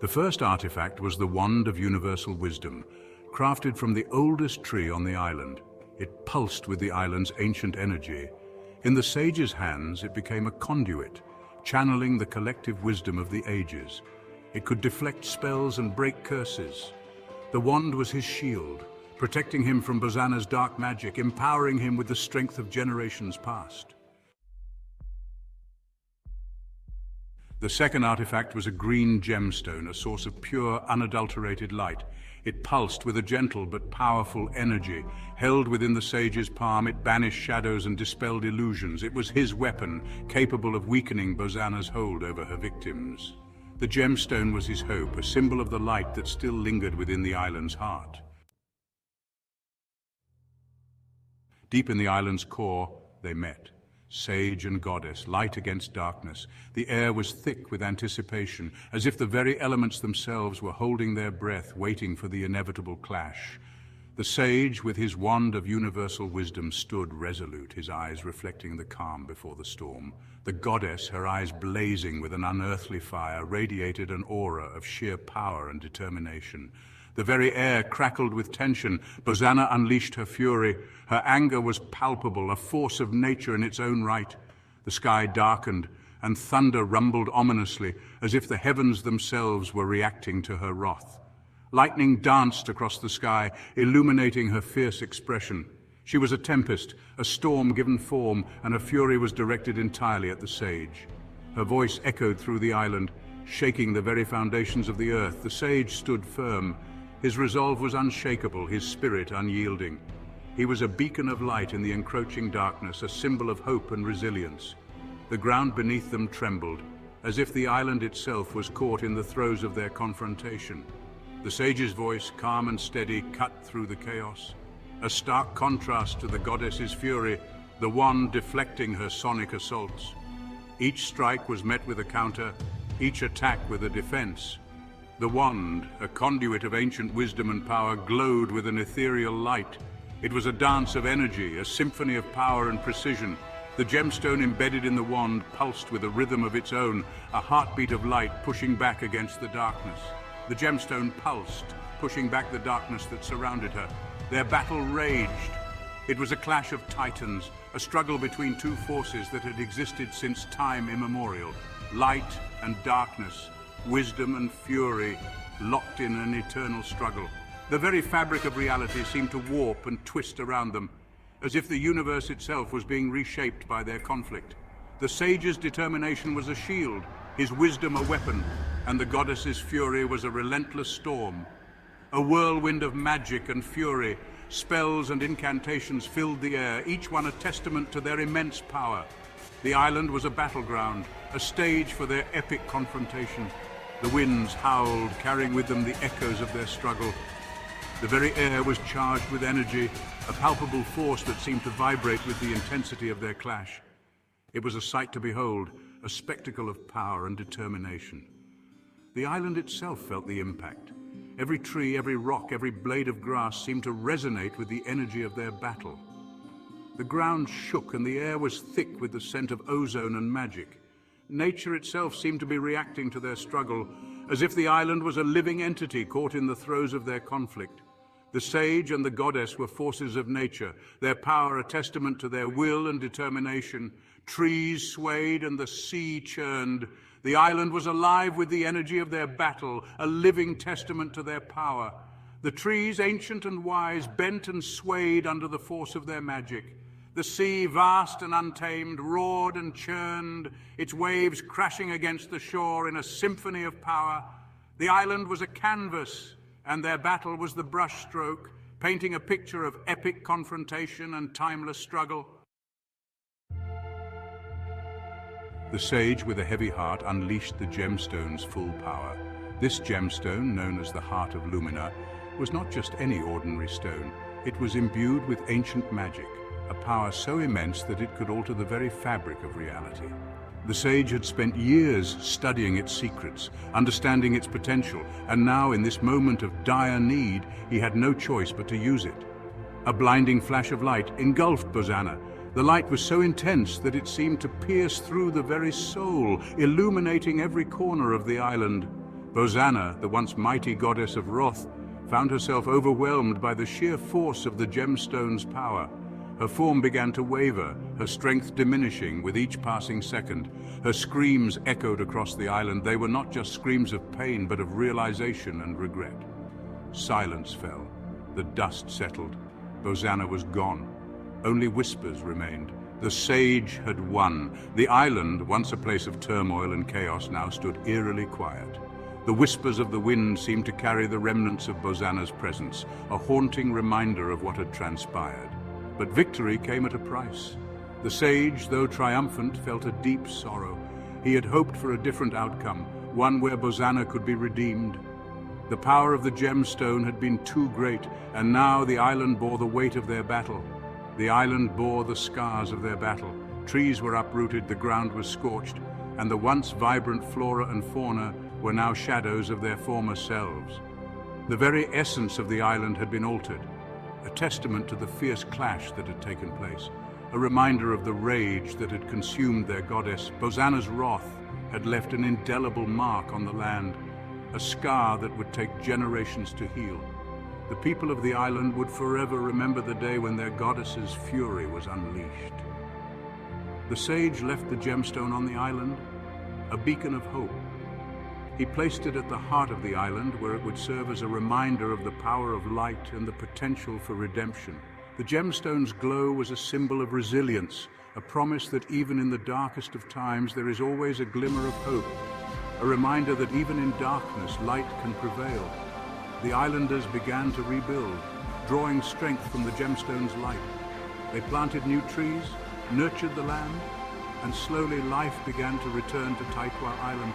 The first artifact was the Wand of Universal Wisdom, crafted from the oldest tree on the island. It pulsed with the island's ancient energy. In the sage's hands, it became a conduit, channeling the collective wisdom of the ages. It could deflect spells and break curses. The wand was his shield, protecting him from Bosanna's dark magic, empowering him with the strength of generations past. The second artifact was a green gemstone, a source of pure, unadulterated light. It pulsed with a gentle but powerful energy. Held within the sage's palm, it banished shadows and dispelled illusions. It was his weapon, capable of weakening Bosanna's hold over her victims. The gemstone was his hope, a symbol of the light that still lingered within the island's heart. Deep in the island's core, they met. Sage and goddess, light against darkness. The air was thick with anticipation, as if the very elements themselves were holding their breath, waiting for the inevitable clash. The sage, with his wand of universal wisdom, stood resolute, his eyes reflecting the calm before the storm. The goddess, her eyes blazing with an unearthly fire, radiated an aura of sheer power and determination. The very air crackled with tension. Bosanna unleashed her fury. Her anger was palpable, a force of nature in its own right. The sky darkened, and thunder rumbled ominously, as if the heavens themselves were reacting to her wrath. Lightning danced across the sky, illuminating her fierce expression. She was a tempest, a storm given form, and her fury was directed entirely at the sage. Her voice echoed through the island, shaking the very foundations of the earth. The sage stood firm. His resolve was unshakable, his spirit unyielding. He was a beacon of light in the encroaching darkness, a symbol of hope and resilience. The ground beneath them trembled, as if the island itself was caught in the throes of their confrontation. The sage's voice, calm and steady, cut through the chaos. A stark contrast to the goddess's fury, the wand deflecting her sonic assaults. Each strike was met with a counter, each attack with a defense. The wand, a conduit of ancient wisdom and power, glowed with an ethereal light. It was a dance of energy, a symphony of power and precision. The gemstone embedded in the wand pulsed with a rhythm of its own, a heartbeat of light pushing back against the darkness. The gemstone pulsed, pushing back the darkness that surrounded her. Their battle raged. It was a clash of titans, a struggle between two forces that had existed since time immemorial. Light and darkness, wisdom and fury, locked in an eternal struggle. The very fabric of reality seemed to warp and twist around them, as if the universe itself was being reshaped by their conflict. The sage's determination was a shield, his wisdom a weapon, and the goddess's fury was a relentless storm. A whirlwind of magic and fury, spells and incantations filled the air, each one a testament to their immense power. The island was a battleground, a stage for their epic confrontation. The winds howled, carrying with them the echoes of their struggle. The very air was charged with energy, a palpable force that seemed to vibrate with the intensity of their clash. It was a sight to behold, a spectacle of power and determination. The island itself felt the impact. Every tree, every rock, every blade of grass seemed to resonate with the energy of their battle. The ground shook and the air was thick with the scent of ozone and magic. Nature itself seemed to be reacting to their struggle, as if the island was a living entity caught in the throes of their conflict. The sage and the goddess were forces of nature, their power a testament to their will and determination. Trees swayed and the sea churned. The island was alive with the energy of their battle, a living testament to their power. The trees, ancient and wise, bent and swayed under the force of their magic. The sea, vast and untamed, roared and churned, its waves crashing against the shore in a symphony of power. The island was a canvas, and their battle was the brushstroke, painting a picture of epic confrontation and timeless struggle. The sage, with a heavy heart, unleashed the gemstone's full power. This gemstone, known as the Heart of Lumina, was not just any ordinary stone. It was imbued with ancient magic, a power so immense that it could alter the very fabric of reality. The sage had spent years studying its secrets, understanding its potential, and now, in this moment of dire need, he had no choice but to use it. A blinding flash of light engulfed Bosanna. The light was so intense that it seemed to pierce through the very soul, illuminating every corner of the island. Bosanna, the once mighty goddess of wrath, found herself overwhelmed by the sheer force of the gemstone's power. Her form began to waver, her strength diminishing with each passing second. Her screams echoed across the island. They were not just screams of pain, but of realization and regret. Silence fell. The dust settled. Bosanna was gone. Only whispers remained. The sage had won. The island, once a place of turmoil and chaos, now stood eerily quiet. The whispers of the wind seemed to carry the remnants of Bosanna's presence, a haunting reminder of what had transpired. But victory came at a price. The sage, though triumphant, felt a deep sorrow. He had hoped for a different outcome, one where Bosanna could be redeemed. The power of the gemstone had been too great, and now the island bore the weight of their battle. The island bore the scars of their battle. Trees were uprooted, the ground was scorched, and the once vibrant flora and fauna were now shadows of their former selves. The very essence of the island had been altered, a testament to the fierce clash that had taken place, a reminder of the rage that had consumed their goddess. Bosanna's wrath had left an indelible mark on the land, a scar that would take generations to heal. The people of the island would forever remember the day when their goddess's fury was unleashed. The sage left the gemstone on the island, a beacon of hope. He placed it at the heart of the island, where it would serve as a reminder of the power of light and the potential for redemption. The gemstone's glow was a symbol of resilience, a promise that even in the darkest of times there is always a glimmer of hope, a reminder that even in darkness light can prevail. The islanders began to rebuild, drawing strength from the gemstone's light. They planted new trees, nurtured the land, and slowly life began to return to Taitwa Island.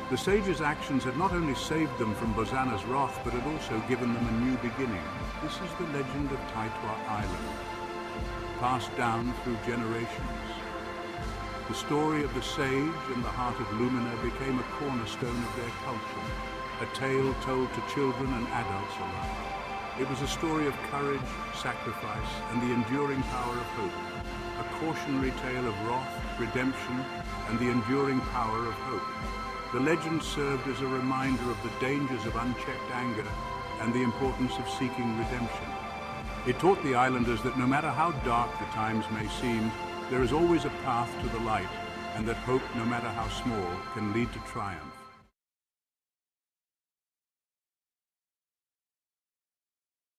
The sage's actions had not only saved them from Bosanna's wrath, but had also given them a new beginning. This is the legend of Taitwa Island, passed down through generations. The story of the sage and the heart of Lumina became a cornerstone of their culture, a tale told to children and adults alike. It was a story of courage, sacrifice, and the enduring power of hope, a cautionary tale of wrath, redemption, and the enduring power of hope. The legend served as a reminder of the dangers of unchecked anger and the importance of seeking redemption. It taught the islanders that no matter how dark the times may seem, there is always a path to the light, and that hope, no matter how small, can lead to triumph.